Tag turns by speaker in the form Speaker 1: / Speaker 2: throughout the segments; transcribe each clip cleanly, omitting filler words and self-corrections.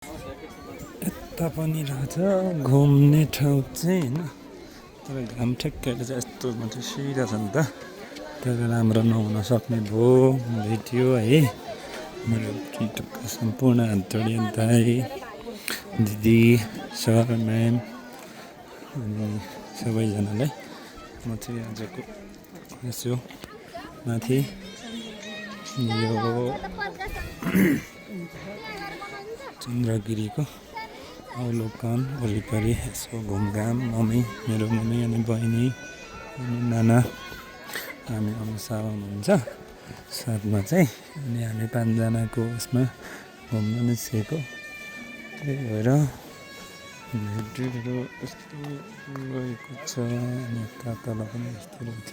Speaker 1: यता पनि रहेछ घुम्ने ठाउँ चाहिँ होइन, तर घाम ठ्याक्कै चाहिँ यस्तो मात्रै सिधा छ नि त, त्यही भएर राम्रो नहुन सक्ने भयो। भेट्यो है मेरो टिकटकका सम्पूर्ण हातजोडिया दाई दिदी सर म्याम अनि सबैजनालाई म चाहिँ आजको यसो माथि यो चन्द्रगिरीको अवलोकन वरिपरि यसो घुमघाम मेरो मम्मी अनि बहिनी अनि नाना हामी अनुसा हुनुहुन्छ साथमा चाहिँ, अनि हामी पाँचजनाको उसमा घुम्न निस्केको। त्यही भएर भिडियोहरू यस्तो गएको छ अनि तल पनि यस्तो रहेछ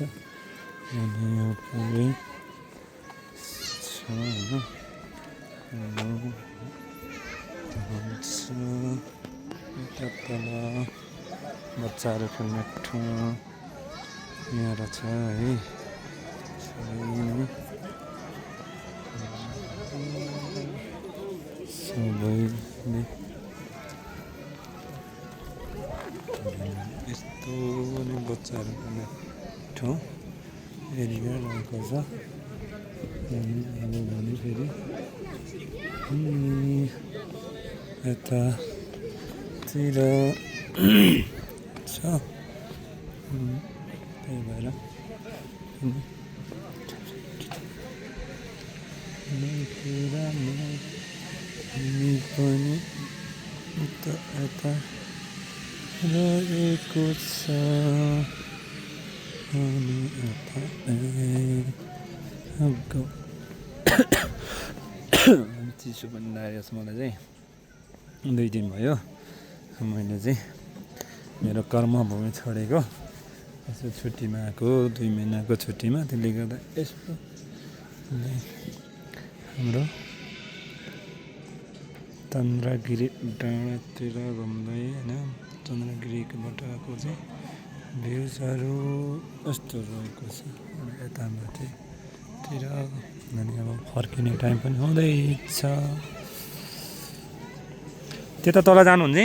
Speaker 1: अनि यो पुरै छ होइन। यता तल बच्चाहरू खेल्ने ठाउँ यहाँ रहेछ है, सबैले यस्तो नै बच्चाहरू खेल्ने ठाउँ एरिया रहेको छ। अब भने फेरि यतातिर छ, त्यही भएर पनि यता रहेको छ अनि यता चिसो पनि लागेको छ मलाई चाहिँ। 2 दिन भयो मैले चाहिँ मेरो कर्मभूमि छोडेको, यसो छुट्टीमा आएको 2 महिनाको छुट्टीमा, त्यसले गर्दा यस्तो हाम्रो चन्द्रगिरी डाँडातिर घुम्दै होइन, चन्द्रगिरीबाट आएको चाहिँ भ्युजहरू यस्तो रहेको छ यता माथितिर। अनि अब फर्किने टाइम पनि हुँदैछ। त्यता तल जानुहुन्छ?